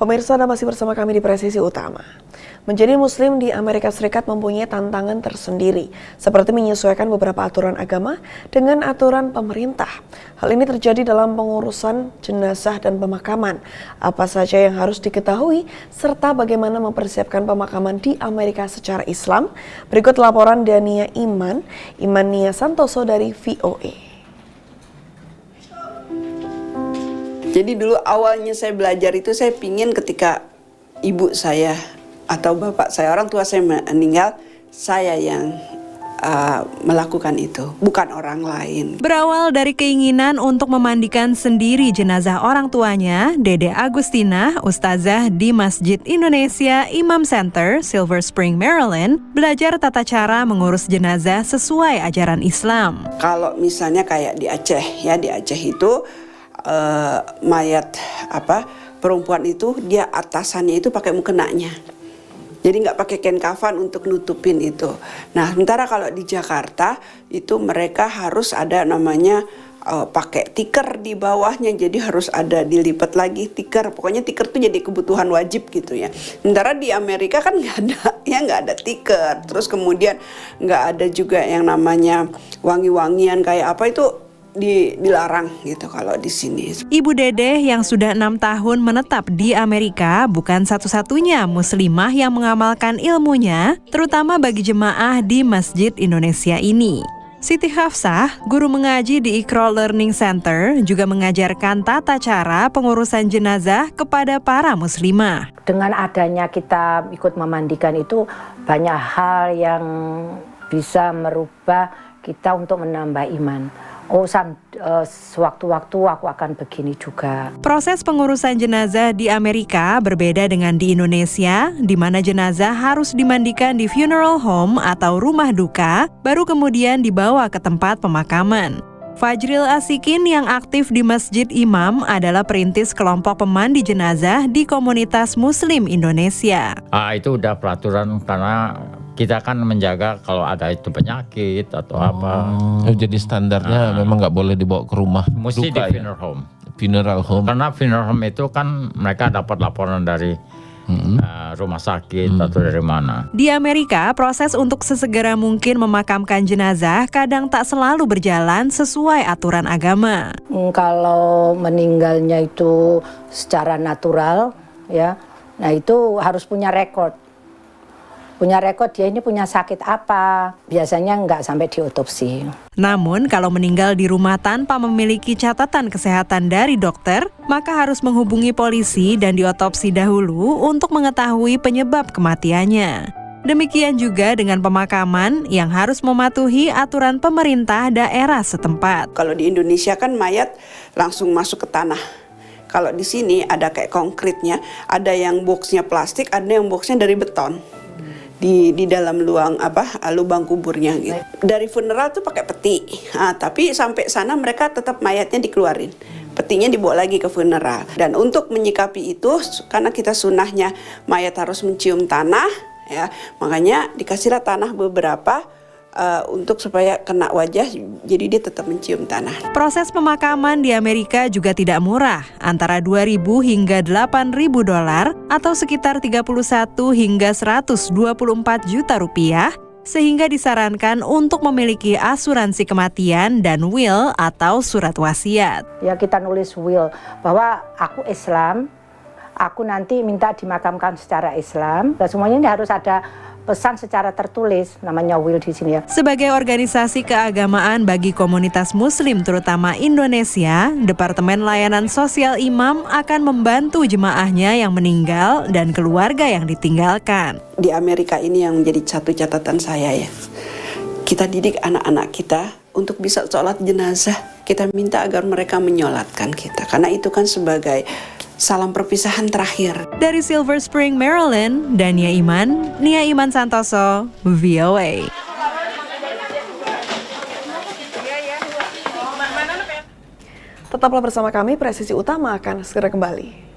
Pemirsa, Anda masih bersama kami di Presisi Utama. Menjadi Muslim di Amerika Serikat mempunyai tantangan tersendiri, seperti menyesuaikan beberapa aturan agama dengan aturan pemerintah. Hal ini terjadi dalam pengurusan jenazah dan pemakaman. Apa saja yang harus diketahui, serta bagaimana mempersiapkan pemakaman di Amerika secara Islam? Berikut laporan Dania Iman Nia Santoso dari VOA. Jadi dulu awalnya saya belajar itu saya pingin ketika ibu saya atau bapak saya, orang tua saya meninggal, saya yang melakukan itu, bukan orang lain. Berawal dari keinginan untuk memandikan sendiri jenazah orang tuanya, Dede Agustina, ustazah di Masjid Indonesia Imam Center, Silver Spring, Maryland, belajar tata cara mengurus jenazah sesuai ajaran Islam. Kalau misalnya kayak di Aceh, ya di Aceh itu mayat perempuan itu dia atasannya itu pakai mukenanya. Jadi nggak pakai kain kafan untuk nutupin itu. Nah, sementara kalau di Jakarta itu mereka harus ada namanya pakai tikar di bawahnya, jadi harus ada dilipat lagi tikar. Pokoknya tikar itu jadi kebutuhan wajib gitu ya. Sementara di Amerika kan nggak ada tikar. Terus kemudian nggak ada juga yang namanya wangi-wangian kayak apa itu. Dilarang gitu kalau di sini. Ibu Dede yang sudah 6 tahun menetap di Amerika bukan satu-satunya muslimah yang mengamalkan ilmunya, terutama bagi jemaah di Masjid Indonesia ini. Siti Hafsah, guru mengaji di Iqra Learning Center, juga mengajarkan tata cara pengurusan jenazah kepada para muslimah. Dengan adanya kita ikut memandikan itu, banyak hal yang bisa merubah kita untuk menambah iman. Sewaktu-waktu aku akan begini juga. Proses pengurusan jenazah di Amerika berbeda dengan di Indonesia, di mana jenazah harus dimandikan di funeral home atau rumah duka, baru kemudian dibawa ke tempat pemakaman. Fajril Asikin yang aktif di Masjid Imam adalah perintis kelompok pemandi jenazah di komunitas Muslim Indonesia. Itu udah peraturan karena kita kan menjaga kalau ada itu penyakit atau apa. Jadi standarnya memang nggak boleh dibawa ke rumah mesti duka, di funeral home. Funeral home. Karena funeral home itu kan mereka dapat laporan dari rumah sakit atau dari mana. Di Amerika, proses untuk sesegera mungkin memakamkan jenazah kadang tak selalu berjalan sesuai aturan agama. Kalau meninggalnya itu secara natural, ya, nah itu harus punya rekod. Punya rekod dia ini punya sakit apa, biasanya nggak sampai diotopsi. Namun kalau meninggal di rumah tanpa memiliki catatan kesehatan dari dokter, maka harus menghubungi polisi dan diotopsi dahulu untuk mengetahui penyebab kematiannya. Demikian juga dengan pemakaman yang harus mematuhi aturan pemerintah daerah setempat. Kalau di Indonesia kan mayat langsung masuk ke tanah. Kalau di sini ada kayak konkretnya, ada yang boxnya plastik, ada yang boxnya dari beton. Di dalam lubang kuburnya gitu. Dari funeral tuh pakai peti. Tapi sampai sana mereka tetap mayatnya dikeluarin. Petinya dibawa lagi ke funeral. Dan untuk menyikapi itu, karena kita sunahnya mayat harus mencium tanah, ya, makanya dikasihlah tanah beberapa untuk supaya kena wajah, jadi dia tetap mencium tanah. Proses pemakaman di Amerika juga tidak murah, antara 2.000 hingga 8.000 dolar atau sekitar 31 hingga 124 juta rupiah, sehingga disarankan untuk memiliki asuransi kematian dan will atau surat wasiat. Ya, kita nulis will bahwa aku Islam, aku nanti minta dimakamkan secara Islam. Dan semuanya ini harus ada pesan secara tertulis, namanya will di sini ya. Sebagai organisasi keagamaan bagi komunitas Muslim terutama Indonesia, Departemen Layanan Sosial Imam akan membantu jemaahnya yang meninggal dan keluarga yang ditinggalkan. Di Amerika ini yang menjadi satu catatan saya ya, kita didik anak-anak kita untuk bisa sholat jenazah. Kita minta agar mereka menyolatkan kita, karena itu kan sebagai salam perpisahan terakhir. Dari Silver Spring, Maryland, Dania Iman Santoso, VOA. Tetaplah bersama kami, Presisi Utama akan segera kembali.